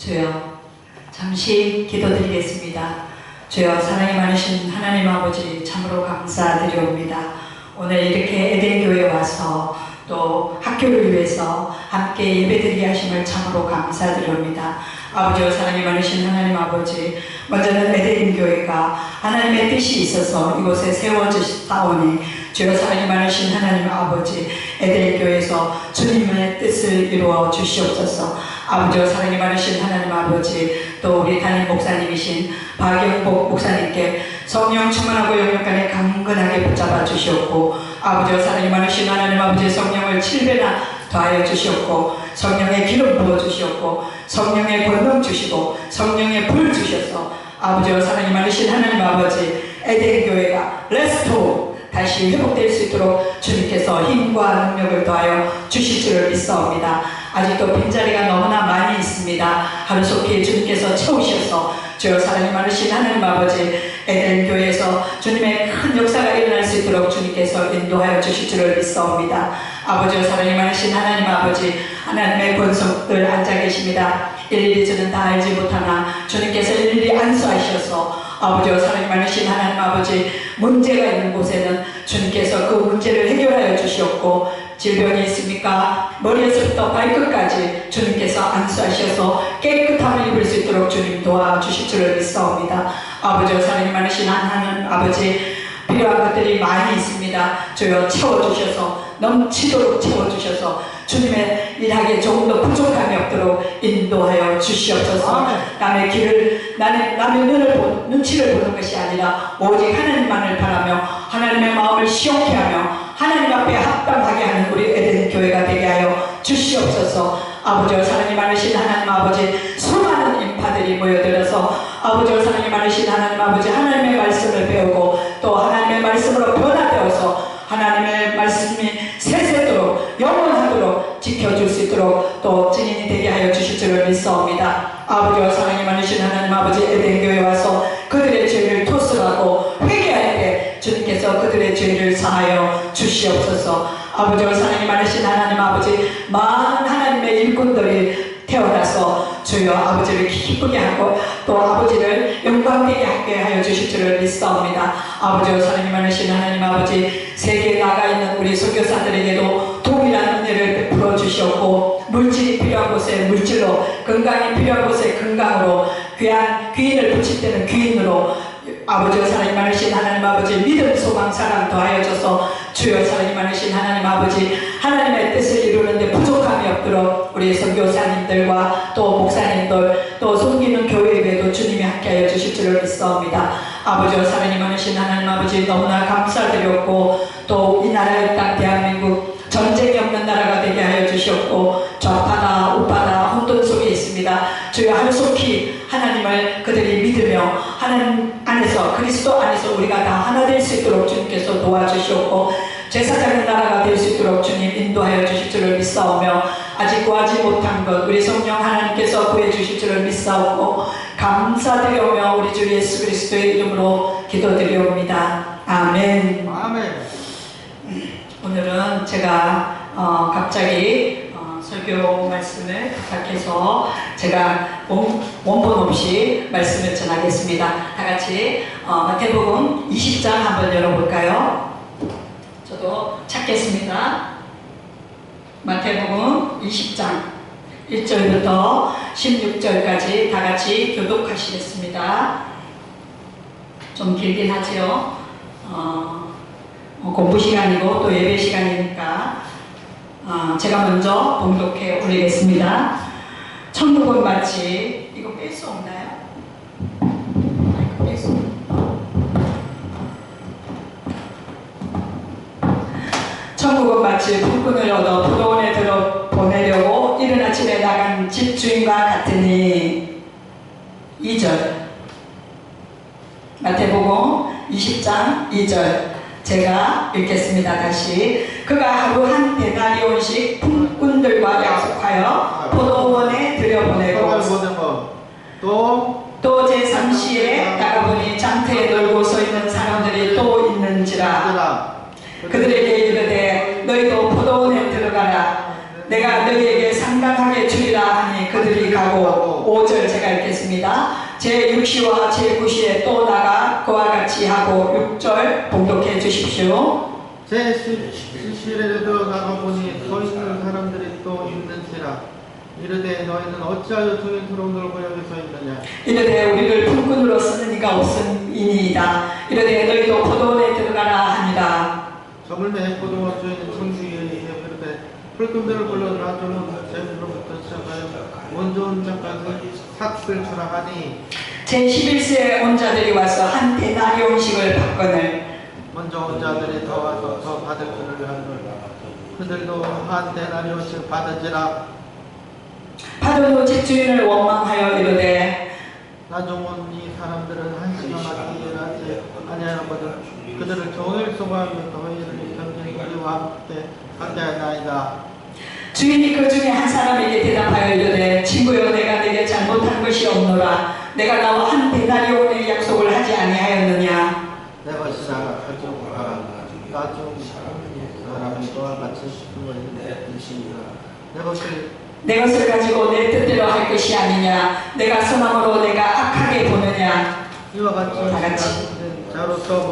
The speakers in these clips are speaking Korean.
주여, 잠시 기도드리겠습니다. 주여, 사랑이 많으신 하나님 아버지 참으로 감사드리옵니다. 오늘 이렇게 에덴교회에 와서 또 학교를 위해서 함께 예배드리게 하심을 참으로 감사드리옵니다. 아버지와 사랑이 많으신 하나님 아버지, 먼저는 에덴교회가 하나님의 뜻이 있어서 이곳에 세워지사오니 주여, 사랑이 많으신 하나님 아버지, 에덴교회에서 주님의 뜻을 이루어 주시옵소서. 아버지와 사랑이 많으신 하나님 아버지, 또 우리 담임 목사님이신 박영복 목사님께 성령 충만하고 영육간에 강건하게 붙잡아 주시옵고, 아버지와 사랑이 많으신 하나님 아버지, 성령을 7배나 더하여 주시옵고, 성령의 기름 부어 주시옵고, 성령의 권능 주시고, 성령의 불 주셔서 아버지와 사랑이 많으신 하나님 아버지, 에덴교회가 레스토 다시 회복될 수 있도록 주님께서 힘과 능력을 더하여 주실 줄을 믿사옵니다. 아직도 빈자리가 너무나 많이 있습니다. 하루속히 주님께서 채우셔서 주여, 사랑이 많으신 하나님 아버지, 에덴교회에서 주님의 큰 역사가 일어날 수 있도록 주님께서 인도하여 주실 줄을 믿사옵니다. 아버지와 사랑이 많으신 하나님 아버지, 하나님의 권속들 앉아 계십니다. 일일이 저는 다 알지 못하나 주님께서 일일이 안수하셔서 아버지와 사랑이 많으신 하나님 아버지, 문제가 있는 곳에는 주님께서 그 문제를 해결하여 주시옵고, 질병이 있습니까? 머리에서부터 발끝까지 주님께서 안수하셔서 깨끗함을 입을 수 있도록 주님 도와주실 줄을 믿사옵니다. 아버지와 사랑이 많으신 하나님 아버지, 필요한 것들이 많이 있습니다. 주여, 채워주셔서 넘치도록 채워주셔서 주님의 일하기에 조금 더 부족함이 없도록 인도하여 주시옵소서. 남의 길을, 남의 눈치를 보는 것이 아니라 오직 하나님만을 바라며 하나님의 마음을 시원케 하며 하나님 앞에 합당하게 하는 우리 에덴교회가 되게 하여 주시옵소서. 아버지와 사랑이 많으신 하나님 아버지, 수많은 인파들이 모여들어서 아버지와 사랑이 많으신 하나님 아버지, 하나님의 말씀을 배우고 또 하나님의 말씀으로 변화되어서 하나님의 말씀이 세세도록 영원하도록 지켜줄 수 있도록 또 증인이 되게 하여 주실 줄을 믿사옵니다. 아버지와 사랑이 많으신 하나님 아버지, 에덴교회에 와서 그들의 죄를 토설하고 회개할 때 주님께서 그들의 죄를 사하여 주시옵소서. 아버지와 사랑이 많으신 하나님 아버지, 많은 하나님의 일꾼들이 태어나서 주여 아버지를 기쁘게 하고 또 아버지를 영광되게 하게 하여 주실 줄을 믿사옵니다. 아버지와 사랑이 많으신 하나님 아버지, 세계에 나가 있는 우리 선교사들에게도 동일한 은혜를 베풀어 주시옵고, 물질이 필요한 곳에 물질로, 건강이 필요한 곳에 건강으로, 귀한 귀인을 붙일 때는 귀인으로 아버지와 사랑이 많으신 하나님 아버지, 믿음, 소망, 사랑 더하여 줘서 주여, 사랑이 많으신 하나님 아버지, 하나님의 뜻을 이루는데 부족함이 없도록 우리 선교사님들과 또 목사님들 또 섬기는 교회 외에도 주님이 함께하여 주실 줄을 믿사옵니다. 아버지와 사랑이 많으신 하나님 아버지, 너무나 감사드렸고 또 이 나라의 땅 대한민국 전쟁이 없는 나라가 되게 하여 주셨고, 좌파다 우파다 혼돈 속에 있습니다. 주여, 하루속히 하나님을 그들이 믿으며 하나님 안에서, 그리스도 안에서 우리가 다 하나 될 수 있도록 주님께서 도와주시옵고, 제사장의 나라가 될 수 있도록 주님 인도하여 주실 줄을 믿사오며, 아직 구하지 못한 것 우리 성령 하나님께서 구해 주실 줄을 믿사오고 감사드리오며 우리 주 예수 그리스도의 이름으로 기도드리옵니다. 아멘. 아멘. 오늘은 제가 갑자기 설교 말씀을 부탁해서 제가 원본 없이 말씀을 전하겠습니다. 다 같이 마태복음 20장 한번 열어볼까요? 저도 찾겠습니다. 마태복음 20장 1절부터 16절까지 다 같이 교독하시겠습니다. 좀 길긴 하지요. 공부 시간이고 또 예배 시간이니까 제가 먼저 봉독해 올리겠습니다. 천국은 마치, 이거 뺄 수 없나요? 뺄 수 없나요? 천국은 마치 풀꾼을 얻어 포도원에 들어 보내려고 이른 아침에 나간 집주인과 같으니. 2절 마태복음 20장 2절 제가 읽겠습니다. 다시. 그가 하루 한 데나리온씩 품꾼들과 약속하여 포도원에 들여보내고 또 제3시에 나가보니 장터에 놀고 서 있는 사람들이 또 있는지라. 그들에게 이르되 너희도 포도원에 들어가라. 내가 너희에게 상당하게 주리라 하니 그들이 가고. 5절 드리겠습니다. 제6시와 제9시에 또 나가 그와 같이 하고 6절 봉독해 주십시오. 제10시에 들어가가 보니 서 있는 사람들이 또 있는지라. 이르되 너희는 어찌하여 종일토록 놀고 여기 서 있느냐. 이르되 우리를 품꾼으로 쓰는 이가 없음이니이다. 이르되 너희도 포도원에 들어가라 하니라. 저물매 포도원 주인은 청주의에 이르되 풀금들을 불러라. 저는 제물로부터 시작하여 원 좋은 자까지 삭을 주라 하니. 제11세에 온 자들이 와서 한 데나리온씩을 받거늘. 먼저 온 자들이 더 와서 더 받을 줄을 하노라. 그들도 한 데나리온씩 받은지라. 받은 후 집주인을 원망하여 이르되 나중 온 이 사람들은 한 시간밖에 일하지 아니하거든. 그들을 종일 소고하며 너희를 경쟁 우리와 함께 함께하나이다. 주인이 그 중에 한 사람에게 대답하여 이르되 친구여 내가 내게 잘못한 것이 없노라. 내가 나와 한 데나리온의 약속을 하지 아니하였느냐. 내 것이나 가지고 가라. 나중 사람이 너와 같이 죽음을 드시니라. 내 것을 가지고 내 뜻대로 할 것이 아니냐. 내가 선함으로 내가 악하게 보느냐. 이와 같이 자로서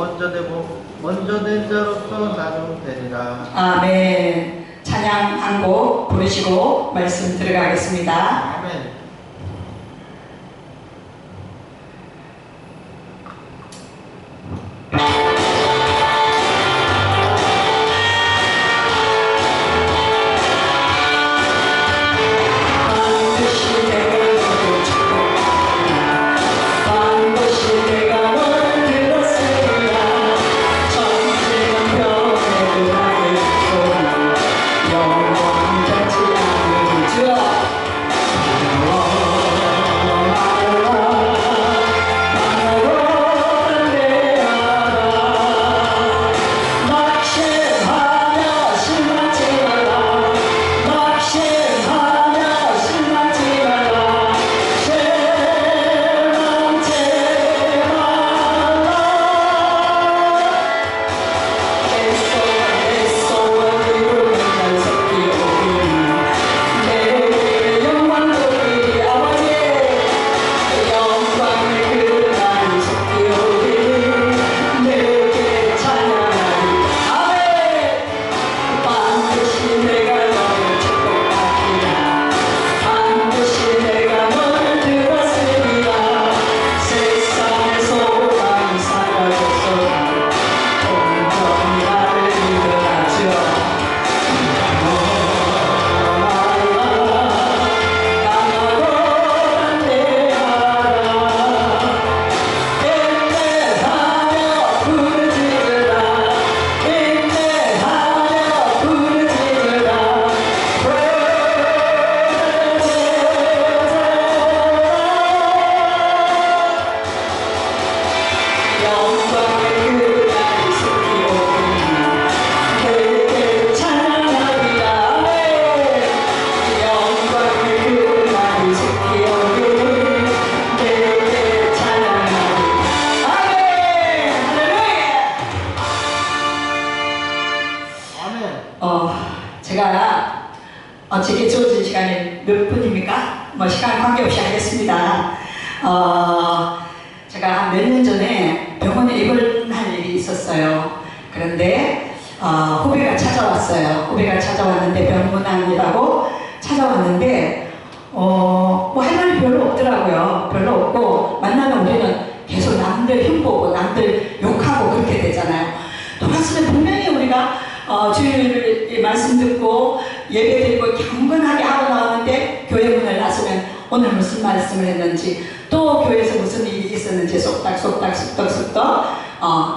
먼저 된 자로서 나중 되리라. 아멘. 찬양 한 곡 부르시고 말씀 들어가겠습니다. 아멘. 제게 주어진 시간이 몇 분입니까? 시간 관계없이 하겠습니다. 제가 몇 년 전에 병원에 입원할 일이 있었어요. 그런데 후배가 찾아왔어요. 후배가 찾아왔는데 병문안이라고 찾아왔는데 할 말이 별로 없더라고요. 별로 없고 만나면 우리는 계속 남들 흉보고 남들 욕하고 그렇게 되잖아요. 돌아서면 분명히 우리가 주일 말씀 듣고 예배 드리고 경건하게 하고 나오는데 교회 문을 나서면 오늘 무슨 말씀을 했는지 또 교회에서 무슨 일이 있었는지 쏙닥쏙닥 쑥덕쑥덕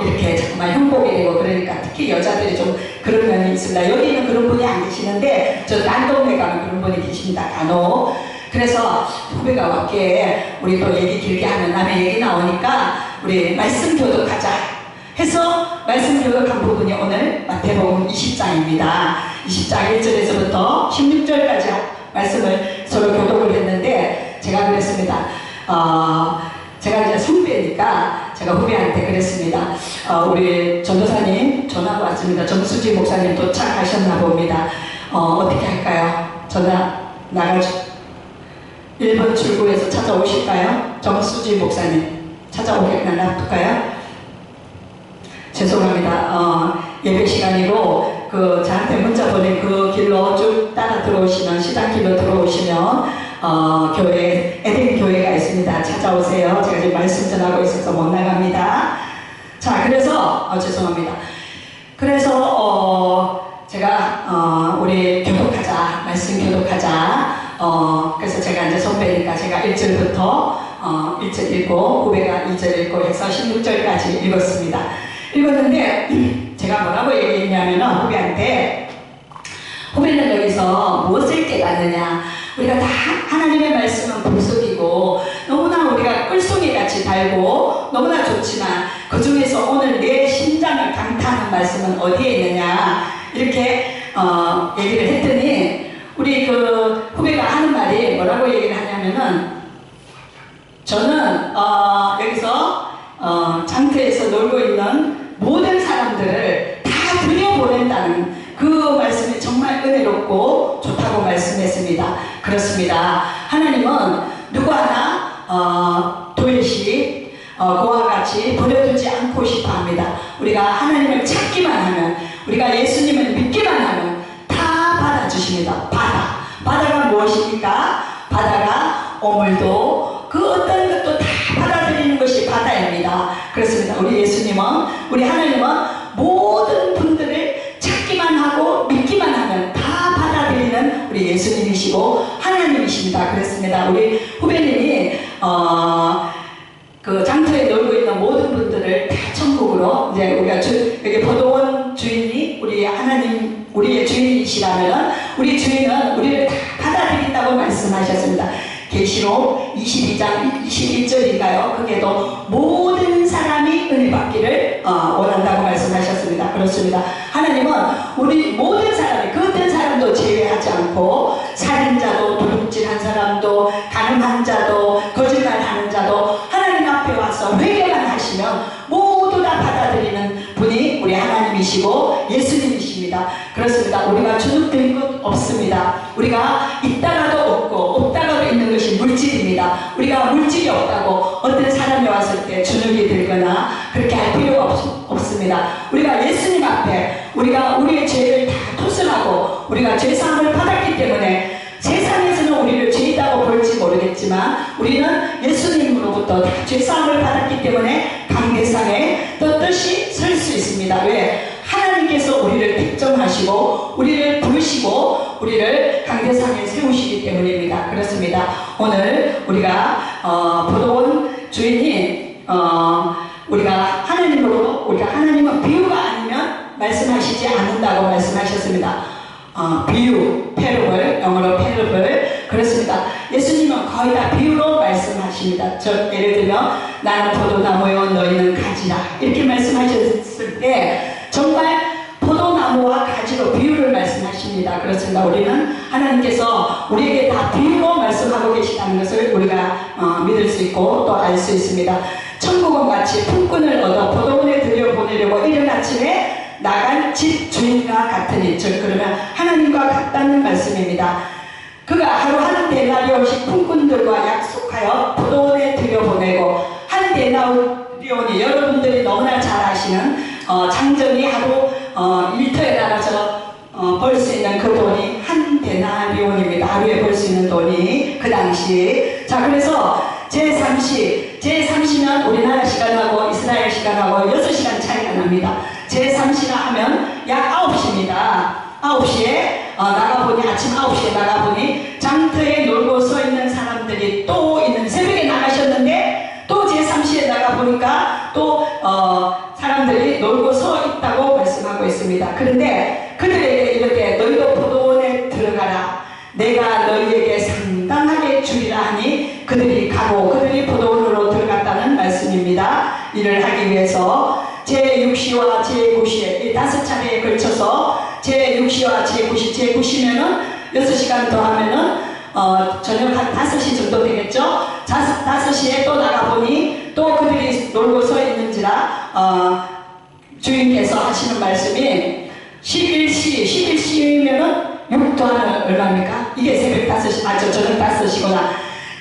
이렇게 정말 흉보게 되고 그러니까 특히 여자들이 좀 그런 면이 있습니다. 여기는 그런 분이 안 계시는데 저 딴 동네 가면 그런 분이 계십니다. 간혹. 그래서 후배가 왔기에 우리 또 얘기 길게 하면 남의 얘기 나오니까 우리 말씀 교독하자 해서 말씀 교독한 부분이 오늘 마태복음 20장입니다. 20장 1절에서부터 16절까지 말씀을 서로 교독을 했는데 제가 그랬습니다. 제가 이제 선배니까 제가 후배한테 그랬습니다. 우리 전도사님 전화가 왔습니다. 정수지 목사님 도착하셨나 봅니다. 어떻게 할까요? 전화 나가죠. 1번 출구에서 찾아오실까요? 정수지 목사님 찾아오겠나 놔둘까요? 죄송합니다. 예배 시간이고 저한테 문자 보낸 그 길로 쭉 따라 들어오시면 시장길로 들어오시면 교회 에덴 교회가 있습니다. 찾아오세요. 제가 지금 말씀 전하고 있어서 못 나갑니다. 자, 그래서 죄송합니다. 그래서 제가 우리 교독하자, 말씀 교독하자. 그래서 제가 이제 선배니까 제가 1절부터 1절 읽고 후배가 2절 읽고 해서 16절까지 읽었습니다. 읽었는데 제가 뭐라고 얘기했냐면 후배는 여기서 무엇을 깨닫느냐, 우리가 다 하나님의 말씀은 불속이고 너무나 우리가 꿀송이 같이 달고 너무나 좋지만 그 중에서 오늘 내 심장을 강타하는 말씀은 어디에 있느냐 이렇게 얘기를 했더니 우리 그 후배가 하는 말이 뭐라고 얘기를 하냐면은 저는 여기서 장터에서 놀고 있는 모든 사람들을 다 들여보낸다는 그 말씀이 정말 은혜롭고 좋다고 말씀했습니다. 그렇습니다. 하나님은 누구 하나 도일시 그와 같이 버려두지 않고 싶어 합니다. 우리가 하나님을 찾기만 하면, 우리가 예수님을 믿기만 하면 다 받아주십니다. 바다가 무엇입니까? 바다가 오물도 그 어떤 것도 다 받아들이는 것이 바다입니다. 그렇습니다. 우리 예수님은, 우리 하나님은 모든 분들을 찾기만 하고 믿기만 하면 다 받아들이는 우리 예수님이시고 하나님이십니다. 그렇습니다. 우리 후배님이 그 장터에 놀고 있는 모든 분들을 다 천국으로, 이제 우리가 여기 포도원 주인이 우리 하나님, 우리의 주인이시라면 우리 주인은 우리를 다 받아들인다고 말씀하셨습니다. 계시록 22장 21절인가요? 거기에도 모든 사람이 은혜 받기를 원한다고 말씀하셨습니다. 그렇습니다. 하나님은 우리 모든 사람이, 그 어떤 사람도 제외하지 않고, 살인자도, 도둑질한 사람도, 가늠한 자도, 거짓말하는 자도 하나님 앞에 와서 회개만 하시면 모두 다 받아들이는 분이 우리 하나님이시고 예수님이십니다. 그렇습니다. 우리가 주눅든 것 없습니다. 우리가 있다가도 없고 없다가도 있는 것이 물질입니다. 우리가 물질이 없다고 어떤 사람이 왔을 때 주눅이 들거나 그렇게 할 필요가 없습니다. 우리가 예수님 앞에 우리가 우리의 죄를 다 토설하고 우리가 죄사함을 받았기 때문에 세상에서는 우리를 죄이다고 볼지 모르겠지만 우리는 예수님으로부터 다 죄사함을 받았기 때문에 강대상에 떳떳이 설 수 있습니다. 왜? 하나님께서 우리를 택정하시고 우리를 부르시고 우리를 강대상에 세우시기 때문입니다. 그렇습니다. 오늘 우리가 포도원 주인이 우리가 하나님으로, 우리가 하나님은 비유가 아니면 말씀하시지 않는다고 말씀하셨습니다. 비유, 패러블, 영어로 패러블. 그렇습니다. 예수님은 거의 다 비유로 말씀하십니다. 예를 들면 나는 포도나무요 너희는 가지라 이렇게 말씀하셨을 때 정말 포도나무와 가지로 비유를 말씀하십니다. 그렇습니다. 우리는 하나님께서 우리에게 다 비유로 말씀하고 계시다는 것을 우리가 믿을 수 있고 또 알 수 있습니다. 천국은 마치 품꾼을 얻어 포도원에 들여보내려고 이른 아침에 나간 집 주인과 같으니, 즉 그러면 하나님과 같다는 말씀입니다. 그가 하루 한 데나리온씩 품꾼들과 약속하여 포도원에 들여보내고, 한 데나리온이 여러분들이 너무나 잘 아시는 장정이 하루 일터에 나가서 벌 수 있는 그 돈이 한 데나리온입니다. 하루에 벌 수 있는 돈이 그 당시. 자, 그래서 제3시는 우리나라 시간하고 이스라엘 시간하고 6시간 차이가 납니다. 제3시나 하면 약 9시입니다. 9시에 나가보니, 아침 9시에 나가보니 장터에 놀고 서 있는 사람들이 또 있는, 새벽에 나가셨는데 또 제3시에 나가보니까 또 사람들이 놀고 서 있다고 말씀하고 있습니다. 그런데 그들에게 이렇게 너희도 포도원에 들어가라, 내가 너희에게 상당하게 주리라 하니 그들이 가고 그들이 포도원으로 들어갔다는 말씀입니다. 이를 하기 위해서 제6시와 제9시에 이 5차례에 걸쳐서 제6시와 제9시, 제9시면은 6시간 더 하면은 저녁 한 5시 정도 되겠죠? 5시에 또 나가보니 또 그들이 놀고 서 있는지라 주인께서 하시는 말씀이 11시면은 6 더하면 얼마입니까? 이게 새벽 5시, 저녁 5시구나.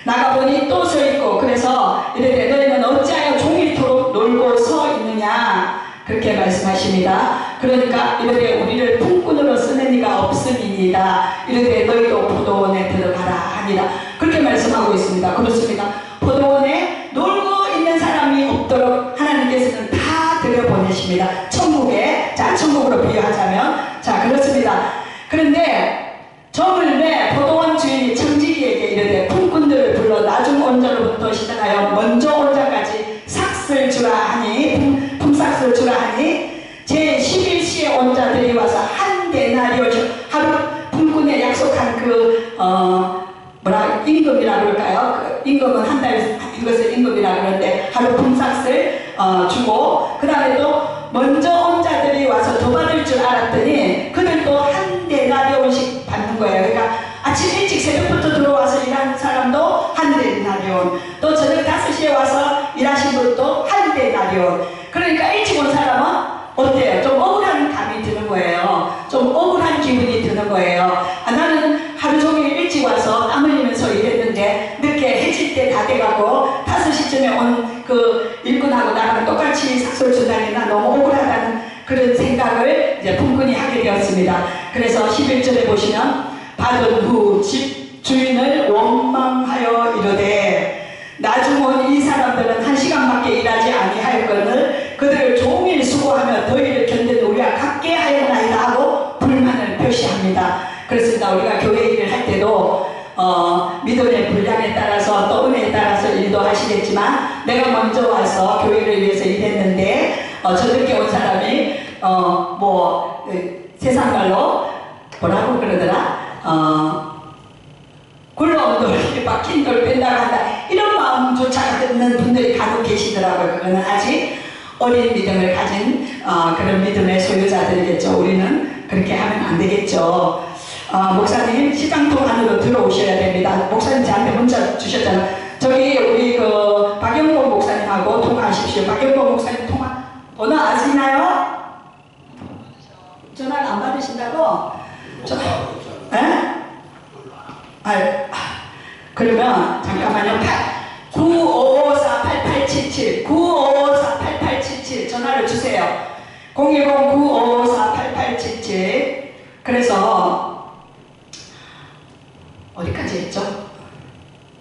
나가보니 또 서 있고 그래서 이르되 너희는 어찌하여 종일토록 놀고 서 있느냐 그렇게 말씀하십니다. 그러니까 이르되 우리를 품꾼으로 쓰는 이가 없음이니이다. 이르되 너희도 포도원에 들어가라 하니라. 그렇게 말씀하고 있습니다. 그렇습니다. 포도원에 놀고 있는 사람이 없도록 하나님께서는 다 들여보내십니다. 천국에, 자, 천국으로 비유하자면, 자, 그렇습니다. 그런데 저물매 포도원 주인이 청지기에게 이르되 품꾼들을 불러 나중 온자로부터 시작하여 먼저 온자까지 삭슬 주라 하니, 품삭슬 주라 하니, 제 11시에 온자들이 와서 한 데나리오 하루 품꾼에 약속한 임금이라 그럴까요? 그 임금은 한 달, 이것을 임금이라 그러는데 하루 품삯을 주고 그 다음에 또 먼저 온 자들이 와서 더 받을 줄 알았더니 그들도 한 데나리온씩 받는 거예요. 그러니까 아침 일찍 새벽부터 들어와서 일하는 사람도 한 데나리온, 또 저녁 5시에 와서 일하신 분도 한 데나리온. 그러니까 일찍 온 사람은 어때요? 좀 억울한 감이 드는 거예요. 좀 억울한 기분이 드는 거예요. 나는 하루 종일 일찍 와서 땀 흘리면서 일했는데 늦게 해질 때 다 돼가고 5시쯤에 온 그 일꾼하고 나랑 똑같이 삭소를 준다니 나 너무 억울하다는 그런 생각을 이제 품꾼이 하게 되었습니다. 그래서 11절에 보시면 받은 후 집 주인을 원망하여 이르되 나중 온 이 사람들은 1시간밖에 일하지 아니하였거늘 그들을 종일 수고하며 더위를 견디는 우리가 갖게 하였나이다 하고 불만을 표시합니다. 그렇습니다. 우리가 교회 일을 할 때도 믿음의 분량에 따라서 또 은혜에 따라서 일도 하시겠지만 내가 먼저 와서 교회를 위해서 일했는데 저녁에 온 사람이 세상 말로 뭐라고 그러더라? 굴러온 돌, 박힌 돌 뺀다고 한다. 이런 마음조차 듣는 분들이 간혹 계시더라고요. 그거는 아직 어린 믿음을 가진 그런 믿음의 소유자들이겠죠. 우리는 그렇게 하면 안 되겠죠. 목사님 시장통 안으로 들어오셔야 됩니다. 목사님 저한테 문자 주셨잖아요. 저기 우리 그 박영복 목사님하고 통화하십시오. 박영복 목사님 통화 번호 아시나요? 전화를 안 받으신다고? 그러면 잠깐만요. 9554-8877 9554-8877 전화를 주세요. 010-9554-8877 그래서 어디까지 했죠?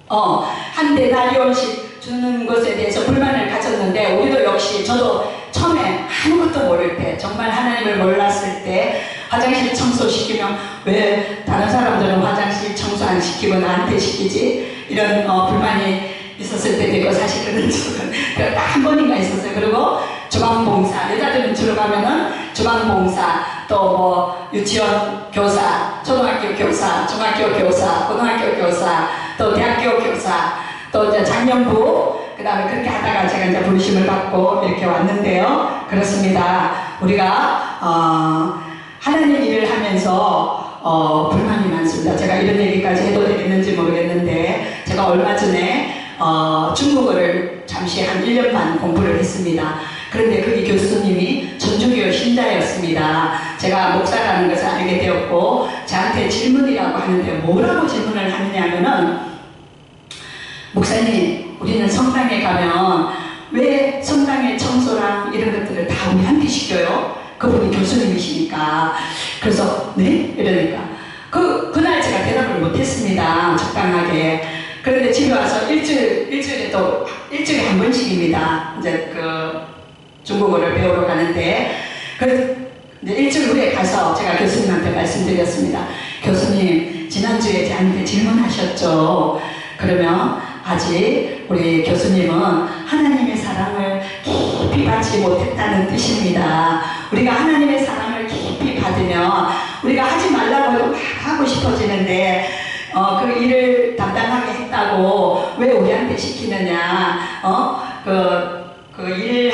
한 데나리온씩 주는 것에 대해서 불만을 가졌는데 우리도 역시 저도 처음에 아무것도 모를 때 정말 하나님을 몰랐을 때 화장실 청소시키면 왜 다른 사람들은 화장실 청소 안 시키고 나한테 시키지? 이런 불만이 있었을 때도 있고 사실 그런 적은 딱 한 번인가 있었어요. 그리고 주방봉사, 여자들은 주로 가면은 주방봉사, 또 유치원 교사, 초등학교 교사, 중학교 교사, 고등학교 교사, 또 대학교 교사, 또 이제 작년부, 그 다음에 그렇게 하다가 제가 이제 부르심을 받고 이렇게 왔는데요. 그렇습니다. 우리가 하나님 일을 하면서 불만이 많습니다. 제가 이런 얘기까지 해도 되겠는지 모르겠는데 제가 얼마 전에 중국어를 잠시 한 1년 반 공부를 했습니다. 그런데 거기 교수님이 전주교 신자였습니다. 제가 목사라는 것을 알게 되었고 저한테 질문이라고 하는데 뭐라고 질문을 하느냐면은 목사님 우리는 성당에 가면 왜 성당의 청소랑 이런 것들을 다 우리한테 시켜요? 그분이 교수님이시니까. 그래서 네? 이러니까 그날 제가 대답을 못했습니다. 적당하게. 그런데 집에 와서 일주일에 한 번씩입니다. 이제 중국어를 배우러 가는데 그래서 이제 일주일 후에 가서 제가 교수님한테 말씀드렸습니다. 교수님 지난주에 저한테 질문하셨죠. 그러면 아직 우리 교수님은 하나님의 사랑을 깊이 받지 못했다는 뜻입니다. 우리가 하나님의 사랑을 깊이 받으면 우리가 하지 말라고 해도 막 하고 싶어지는데 그 일을 담당하게 했다고 왜 우리한테 시키느냐? 그 일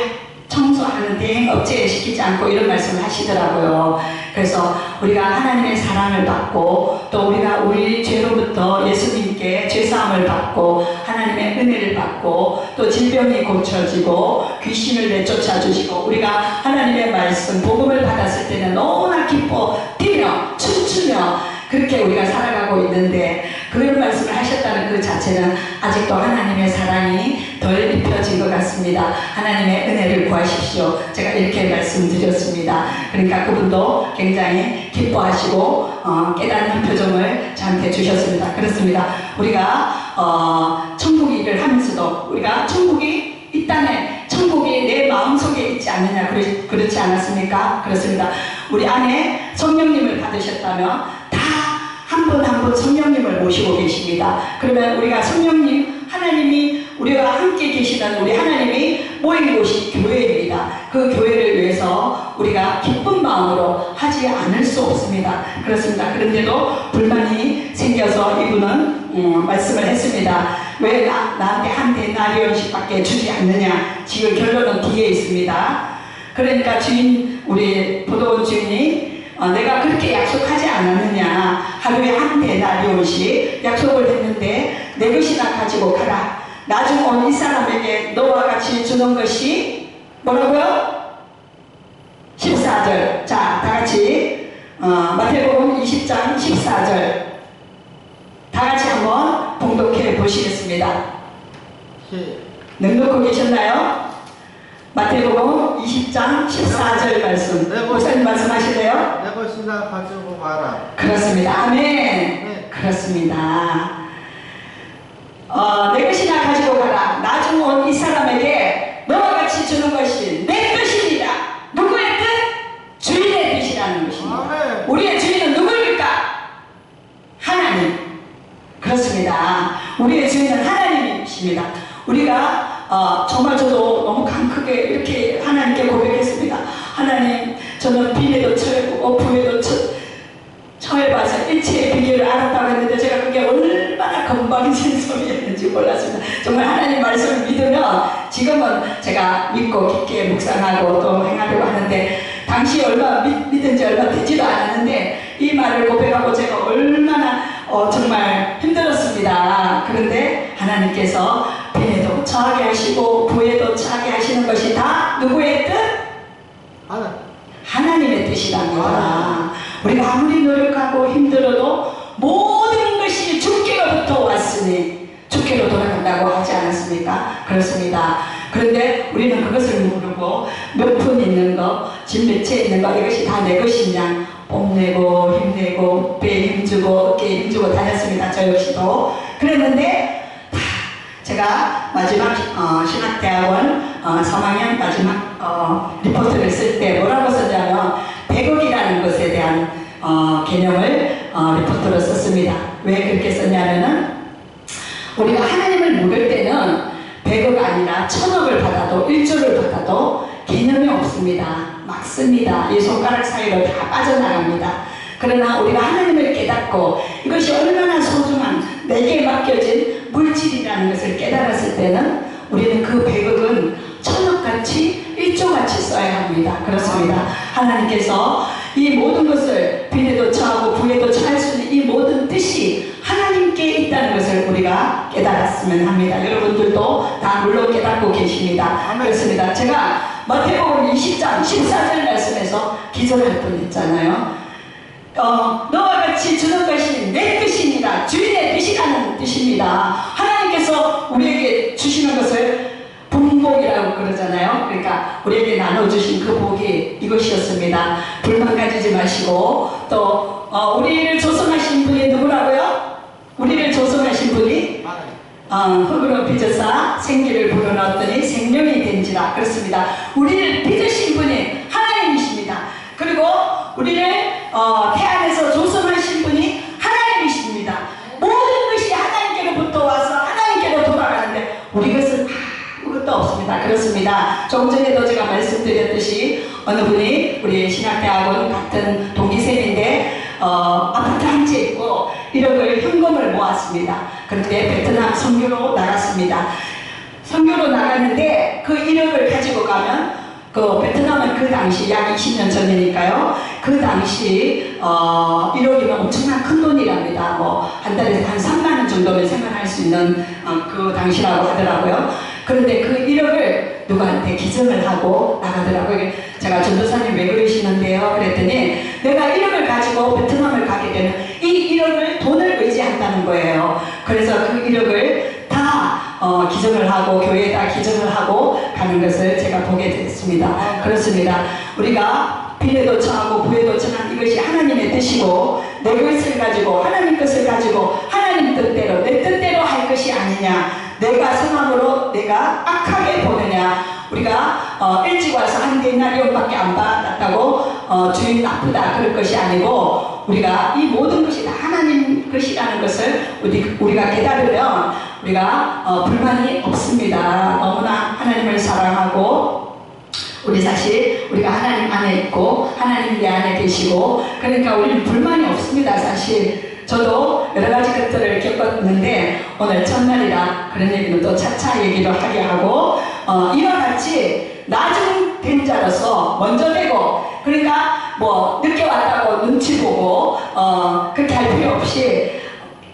청소하는 대행업체에 시키지 않고 이런 말씀을 하시더라고요. 그래서 우리가 하나님의 사랑을 받고 또 우리가 우리 죄로부터 예수님께 죄사함을 받고 하나님의 은혜를 받고 또 질병이 고쳐지고 귀신을 내쫓아 주시고 우리가 하나님의 말씀 복음을 받았을 때는 너무나 기뻐 뛰며 춤추며 그렇게 우리가 살아가고 있는데 그런 말씀을 하셨다는 그 그 자체는 아직도 하나님의 사랑이 덜 입혀진 것 같습니다. 하나님의 은혜를 구하십시오. 제가 이렇게 말씀드렸습니다. 그러니까 그분도 굉장히 기뻐하시고 깨닫는 표정을 저한테 주셨습니다. 그렇습니다. 우리가 천국 일을 하면서도 우리가 천국이 이 땅에 천국이 내 마음속에 있지 않느냐 그렇지 않았습니까? 그렇습니다. 우리 안에 성령님을 받으셨다면 다 한 분 한 분 성령님을 모시고 계십니다. 그러면 우리가 성령님 하나님이 우리와 함께 계시는 우리 하나님이 모인 곳이 교회입니다. 그 교회를 위해서 우리가 기쁜 마음으로 하지 않을 수 없습니다. 그렇습니다. 그런데도 불만이 생겨서 이분은 말씀을 했습니다. 왜 나한테 한 데나리온씩밖에 주지 않느냐. 지금 결론은 뒤에 있습니다. 그러니까 주인, 우리 보도원 주인이 내가 그렇게 약속하지 않았느냐. 하루에 한 데나리온씩 약속을 했는데 내 것이나 가지고 가라. 나중 온 이 사람에게 너와 같이 주는 것이 뭐라고요? 14절. 자, 다같이 마태복음 20장 14절 다같이 한번 봉독해 보시겠습니다. 능력고 계셨나요? 마태복음 20장 14절 말씀. 목사님 말씀하실래요? 내 것이나 가지고 가라. 그렇습니다. 아멘. 네. 그렇습니다. 내 것이나 가지고 가라. 나중 온 이 사람에게 너와 같이 주는 것이 내 뜻이니라. 누구의 뜻? 주인의 뜻이라는 것입니다. 아멘. 우리의 주인은 누구입니까? 하나님. 그렇습니다. 우리의 주인은 하나님이십니다. 우리가 정말 저도 너무 강 크게 이렇게 하나님께 고백했습니다. 하나님, 저는 빈에도 처해보고 부에도 처해봐서 일체의 비결을 알았다고 했는데 제가 그게 얼마나 건방진 소리였는지 몰랐습니다. 정말 하나님 말씀을 믿으면 지금은 제가 믿고 깊게 묵상하고 또 행하려고 하는데 당시 얼마 믿은 지 얼마 되지도 않았는데 이 말을 고백하고 제가 얼마나 정말 힘들었습니다. 그런데 하나님께서 빈에도 처하게 하시고 부에도 처하게 하시는 것이 다 누구의 뜻? 하나님의 뜻이랍니다. 우리가 아무리 노력하고 힘들어도 모든 것이 주께로부터 왔으니 주께로 돌아간다고 하지 않았습니까? 그렇습니다. 그런데 우리는 그것을 모르고 몇 푼 있는 거, 집 몇 채 있는 거 이것이 다 내 것이냐 뽐내고 힘내고 배에 힘주고 어깨에 힘주고 다녔습니다. 저 역시도 그랬는데 제가 마지막 신학대학원 3학년 마지막 리포트를 쓸 때 뭐라고 썼냐면 100억이라는 것에 대한 개념을 리포트로 썼습니다. 왜 그렇게 썼냐면은 우리가 하나님을 모를 때는 100억 아니라 1000억을 받아도 1조를 받아도 개념이 없습니다. 막 씁니다. 이 손가락 사이로 다 빠져나갑니다. 그러나 우리가 하나님을 깨닫고 이것이 얼마나 소중한 내게 맡겨진 물질이라는 것을 깨달았을 때는 우리는 그 100억은 1000억같이 1조같이 써야 합니다. 그렇습니다. 하나님께서 이 모든 것을 빈에도 처하고 부에도 처할 수 있는 이 모든 뜻이 하나님께 있다는 것을 우리가 깨달았으면 합니다. 여러분들도 다 물론 깨닫고 계십니다. 그렇습니다. 제가 마태복음 20장 14절 말씀에서 기절할 뻔했잖아요. 너와 같이 주는 것이 내 뜻이니라. 주인의 뜻이라는 뜻입니다. 하나님께서 우리에게 주시는 것을 분복이라고 그러잖아요. 그러니까 우리에게 나눠주신 그 복이 이것이었습니다. 불만 가지지 마시고 또 우리를 조성하신 분이 누구라고요? 우리를 조성하신 분이 흙으로 빚어사 생기를 불어넣었더니 생명이 된지라. 그렇습니다. 우리를 빚으신 분이 하나님이십니다. 그리고 우리를 태안에서 조성하신 분이 하나님이십니다. 모든 것이 하나님께로부터 와서 하나님께로 돌아가는데 우리 것은 아무것도 없습니다. 그렇습니다. 조금 전에도 제가 말씀드렸듯이 어느 분이 우리 신학대학원 같은 동기생인데 아파트 한 채 있고 1억을 현금을 모았습니다. 그런데 베트남 선교로 나갔습니다. 선교로 나갔는데 그 1억을 가지고 가면 그 베트남은 그 당시 약 20년 전이니까요. 그 당시 1억이면 엄청난 큰 돈이랍니다. 뭐 한 달에 한 3만 원 정도면 생활할 수 있는 그 당시라고 하더라고요. 그런데 그 1억을 누구한테 기증을 하고 나가더라고요. 제가 전도사님 왜 그러시는데요? 그랬더니 내가 1억을 가지고 베트남을 가게 되면 이 1억을 돈을 의지하는 했다는 거예요. 그래서 그 이력을 다 기증을 하고 교회에다 기증을 하고 가는 것을 제가 보게 됐습니다. 그렇습니다. 우리가 빈에도 청하고 부에도 청한 이것이 하나님의 뜻이고 내 것을 가지고 하나님 것을 가지고 하나님 뜻대로 내 뜻대로 할 것이 아니냐, 내가 성함으로 내가 악하게 보느냐. 우리가 일찍 와서 한 데나리온밖에 안 받았다고 주인 나쁘다 그럴 것이 아니고, 우리가 이 모든 것이 다 하나님 것이라는 것을 우리가 깨달으면 우리가 불만이 없습니다. 너무나 하나님을 사랑하고, 우리 사실 우리가 하나님 안에 있고 하나님 내 안에 계시고, 그러니까 우리는 불만이 없습니다. 사실 저도 여러 가지 것들을 겪었는데 오늘 첫날이라 그런 얘기는 또 차차 얘기를 하게 하고, 이와 같이 나중된 자로서 먼저 되고, 그러니까 뭐 늦게 왔다고 눈치 보고 그렇게 할 필요 없이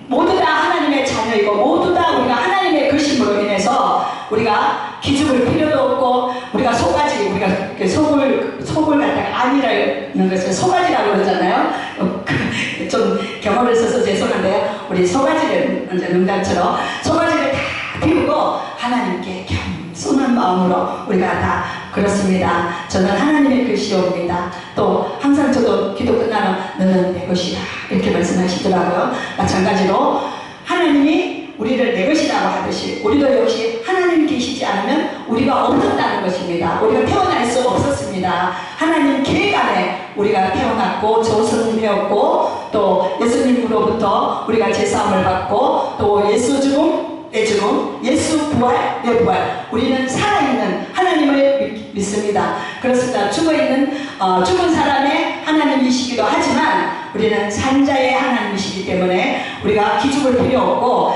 모두 다 하나님의 자녀이고 모두 다 우리가 하나님의 것임으로 인해서 우리가 기죽을 필요도 없고, 우리가 소가지, 우리가 속을 갖다가 아니라는 것을 소가지라고 그러잖아요. 좀 경험을 써서 죄송한데요. 우리 소가지를 이제 농담처럼 소가지를 다 비우고 하나님께 겸손한 마음으로 우리가 다 그렇습니다. 저는 하나님의 것이옵니다. 또 항상 저도 기도 끝나면 너는 내 것이다 이렇게 말씀하시더라고요. 마찬가지로 하나님이 우리를 내 것이라고 하듯이 우리도 역시 하나님 계시지 않으면 우리가 없었다는 것입니다. 우리가 태어날 수 없었습니다. 하나님 계획 안에 우리가 태어났고 조선되었고, 또 예수님으로부터 우리가 제사함을 받고, 또 예수 죽음 내 죽음, 예수 부활 내 부활, 우리는 살아있는 하나님을 믿습니다. 그렇습니다. 죽은 사람의 하나님이시기도 하지만 우리는 산자의 하나님이시기 때문에 우리가 기죽을 필요 없고,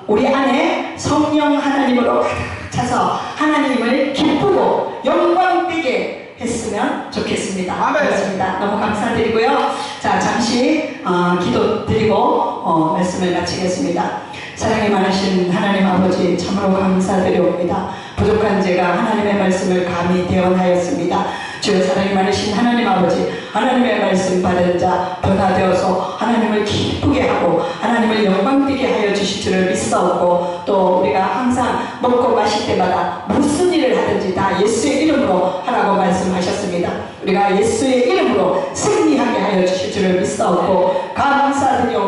우리 안에 성령 하나님으로 가득 차서 하나님을 기쁘고 영광되게 했으면 좋겠습니다. 그렇습니다. 너무 감사드리고요. 자, 잠시 기도 드리고 말씀을 마치겠습니다. 사랑이 많으신 하나님 아버지, 참으로 감사드리옵니다. 부족한 제가 하나님의 말씀을 감히 대언하였습니다. 주여, 사랑이 많으신 하나님 아버지, 하나님의 말씀 받은 자 변화되어서 하나님을 기쁘게 하고 하나님을 영광되게 하여 주실 줄을 믿사옵고, 또 우리가 항상 먹고 마실 때마다 무슨 일을 하든지 다 예수의 이름으로 하라고 말씀하셨습니다. 우리가 예수의 이름으로 승리하게 하여 주실 줄을 믿사옵고 감사드리옵니다.